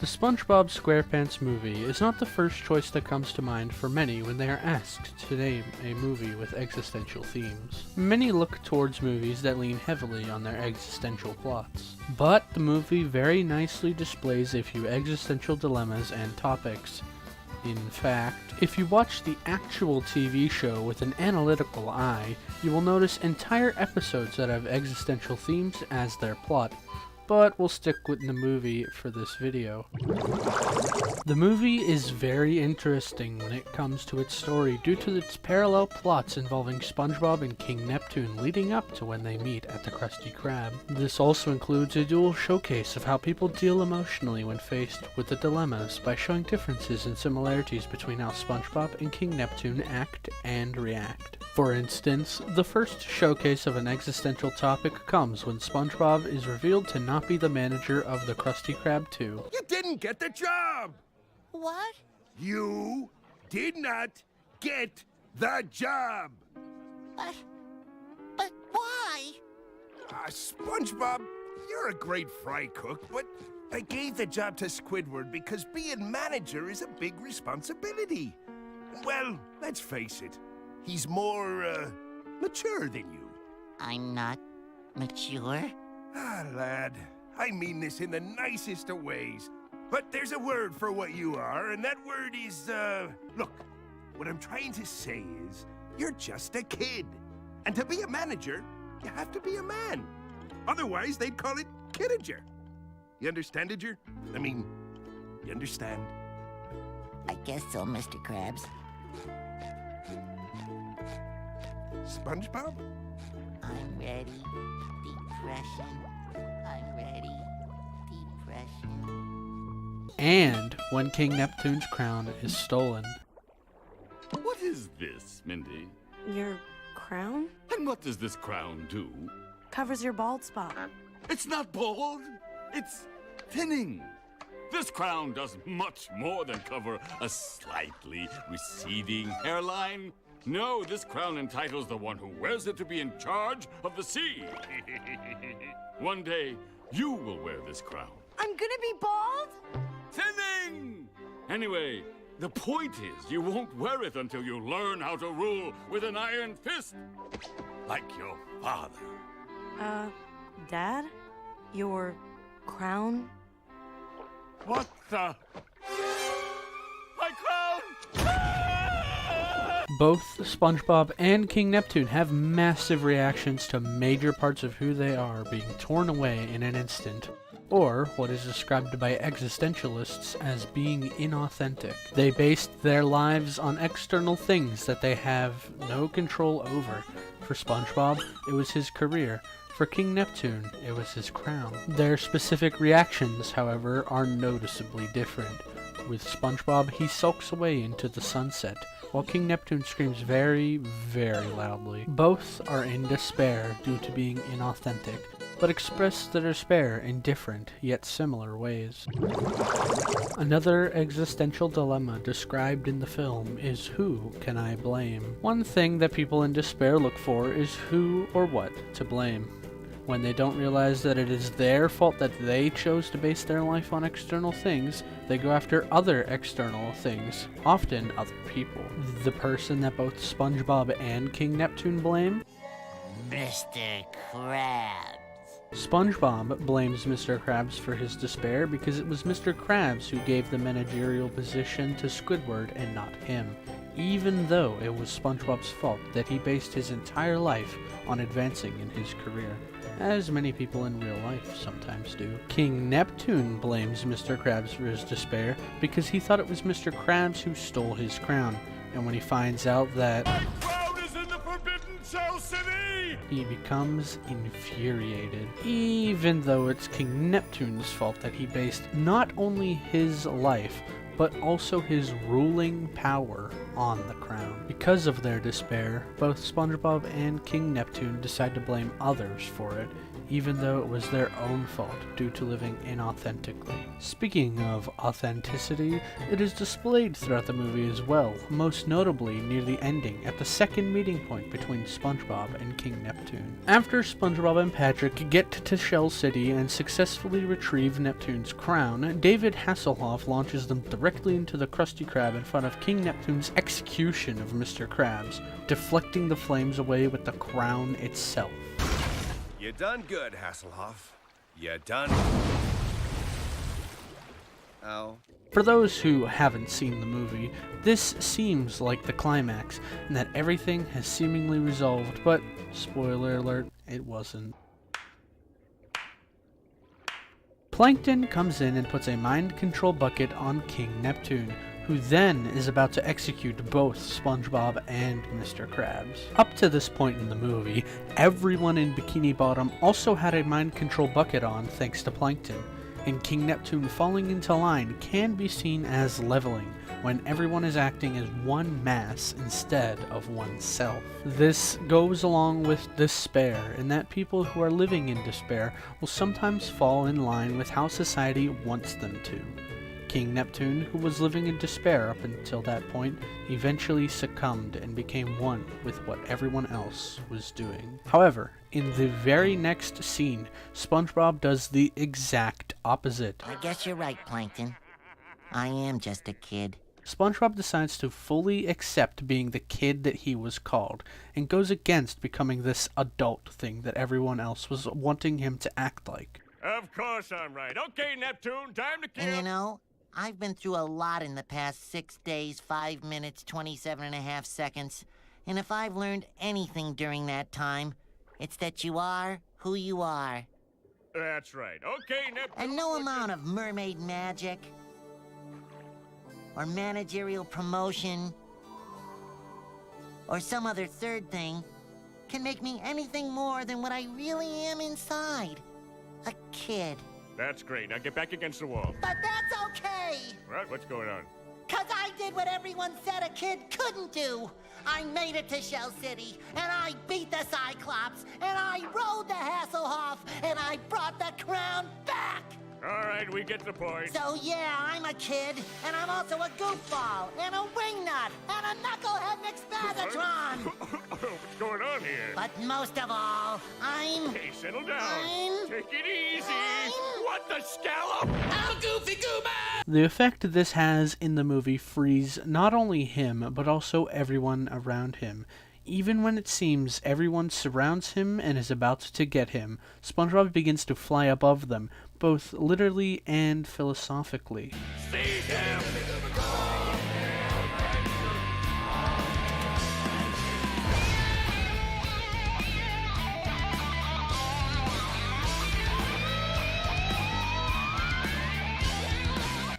The SpongeBob SquarePants movie is not the first choice that comes to mind for many when they are asked to name a movie with existential themes. Many look towards movies that lean heavily on their existential plots. But the movie very nicely displays a few existential dilemmas and topics. In fact, if you watch the actual TV show with an analytical eye, you will notice entire episodes that have existential themes as their plot. But we'll stick with the movie for this video. The movie is very interesting when it comes to its story due to its parallel plots involving SpongeBob and King Neptune leading up to when they meet at the Krusty Krab. This also includes a dual showcase of how people deal emotionally when faced with the dilemmas by showing differences and similarities between how SpongeBob and King Neptune act and react. For instance, the first showcase of an existential topic comes when SpongeBob is revealed to not be the manager of the Krusty Krab 2. You didn't get the job! What? You did not get the job! But why? SpongeBob, you're a great fry cook, but I gave the job to Squidward because being manager is a big responsibility. Well, let's face it, he's more, mature than you. I'm not mature. Lad, I mean this in the nicest of ways. But there's a word for what you are, and that word is, look, what I'm trying to say is, you're just a kid. And to be a manager, you have to be a man. Otherwise, they'd call it kidager. You understand, Iger? I mean, you understand? I guess so, Mr. Krabs. SpongeBob? I'm ready. Depression. I'm ready. Depression. And when King Neptune's crown is stolen. What is this, Mindy? Your crown? And what does this crown do? Covers your bald spot. It's not bald. It's thinning. This crown does much more than cover a slightly receding hairline. No, this crown entitles the one who wears it to be in charge of the sea. One day, you will wear this crown. I'm gonna be bald? Thinning! Anyway, the point is you won't wear it until you learn how to rule with an iron fist. Like your father. Dad? Your crown? What the? My crown! Both SpongeBob and King Neptune have massive reactions to major parts of who they are being torn away in an instant, or what is described by existentialists as being inauthentic. They based their lives on external things that they have no control over. For SpongeBob, it was his career. For King Neptune, it was his crown. Their specific reactions, however, are noticeably different. With SpongeBob, he sulks away into the sunset, while King Neptune screams very, very loudly. Both are in despair due to being inauthentic, but express their despair in different, yet similar ways. Another existential dilemma described in the film is who can I blame? One thing that people in despair look for is who or what to blame. When they don't realize that it is their fault that they chose to base their life on external things, they go after other external things, often other people. The person that both SpongeBob and King Neptune blame? Mr. Krabs. SpongeBob blames Mr. Krabs for his despair because it was Mr. Krabs who gave the managerial position to Squidward and not him, even though it was SpongeBob's fault that he based his entire life on advancing in his career, as many people in real life sometimes do. King Neptune blames Mr. Krabs for his despair because he thought it was Mr. Krabs who stole his crown, and when he finds out that Crown is in the Forbidden Shell City! he becomes infuriated, even though it's King Neptune's fault that he based not only his life, but also his ruling power on the crown. Because of their despair, both SpongeBob and King Neptune decide to blame others for it, even though it was their own fault due to living inauthentically. Speaking of authenticity, it is displayed throughout the movie as well, most notably near the ending at the second meeting point between SpongeBob and King Neptune. After SpongeBob and Patrick get to Shell City and successfully retrieve Neptune's crown, David Hasselhoff launches them directly into the Krusty Krab in front of King Neptune's execution of Mr. Krabs, deflecting the flames away with the crown itself. You done good, Hasselhoff. You done. Ow. For those who haven't seen the movie, this seems like the climax, and that everything has seemingly resolved, but, spoiler alert, it wasn't. Plankton comes in and puts a mind control bucket on King Neptune, who then is about to execute both SpongeBob and Mr. Krabs. Up to this point in the movie, everyone in Bikini Bottom also had a mind control bucket on thanks to Plankton, and King Neptune falling into line can be seen as leveling, when everyone is acting as one mass instead of oneself. This goes along with despair, in that people who are living in despair will sometimes fall in line with how society wants them to. King Neptune, who was living in despair up until that point, eventually succumbed and became one with what everyone else was doing. However, in the very next scene, SpongeBob does the exact opposite. I guess you're right, Plankton. I am just a kid. SpongeBob decides to fully accept being the kid that he was called, and goes against becoming this adult thing that everyone else was wanting him to act like. Of course I'm right. Okay, Neptune, time to kill. And you know, I've been through a lot in the past 6 days, 5 minutes, 27.5 seconds. And if I've learned anything during that time, it's that you are who you are. That's right. Okay, Neptune. And no amount of mermaid magic, or managerial promotion, or some other third thing can make me anything more than what I really am inside. A kid. That's great. Now get back against the wall. But that's okay! What? What's going on? 'Cause I did what everyone said a kid couldn't do. I made it to Shell City, and I beat the Cyclops, and I rode the Hasselhoff, and I brought the crown back! All right, we get the point. So yeah, I'm a kid, and I'm also a goofball, and a wingnut, and a knucklehead McSpagatron! What's going on here? But most of all, I'm... Hey, settle down. I'm- Take it easy. I'm- What the scallop? I'm Goofy Goober! The effect this has in the movie frees not only him, but also everyone around him. Even when it seems everyone surrounds him and is about to get him, SpongeBob begins to fly above them, both literally and philosophically. Seize him!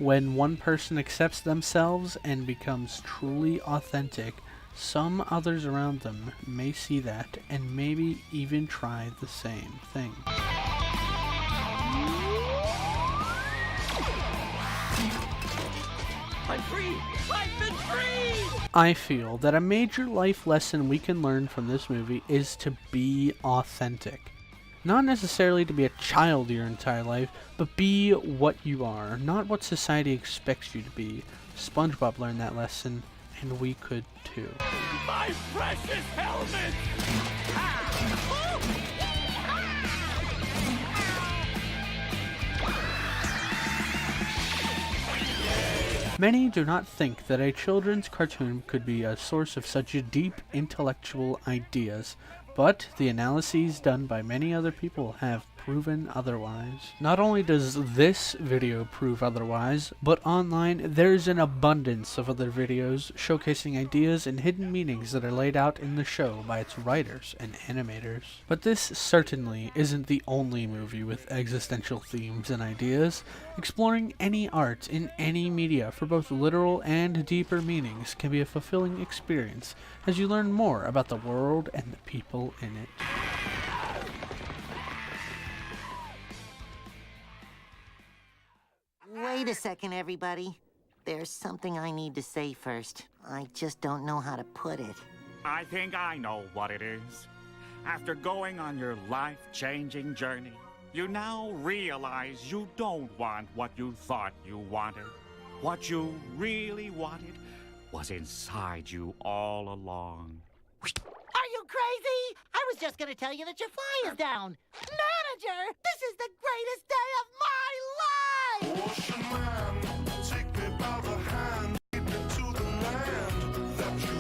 When one person accepts themselves and becomes truly authentic, some others around them may see that and maybe even try the same thing. I'm free! I've been free! I feel that a major life lesson we can learn from this movie is to be authentic. Not necessarily to be a child your entire life, but be what you are, not what society expects you to be. SpongeBob learned that lesson, and we could too. My precious helmet! Many do not think that a children's cartoon could be a source of such deep intellectual ideas, but the analyses done by many other people have proven otherwise. Not only does this video prove otherwise, but online there's an abundance of other videos showcasing ideas and hidden meanings that are laid out in the show by its writers and animators. But this certainly isn't the only movie with existential themes and ideas. Exploring any art in any media for both literal and deeper meanings can be a fulfilling experience as you learn more about the world and the people in it. Wait a second, everybody. There's something I need to say first. I just don't know how to put it. I think I know what it is. After going on your life-changing journey, you now realize you don't want what you thought you wanted. What you really wanted was inside you all along. Are you crazy? I was just gonna tell you that your fly is down. Manager, this is the greatest day of my life! Ocean man, take me by the hand, lead me to the land that you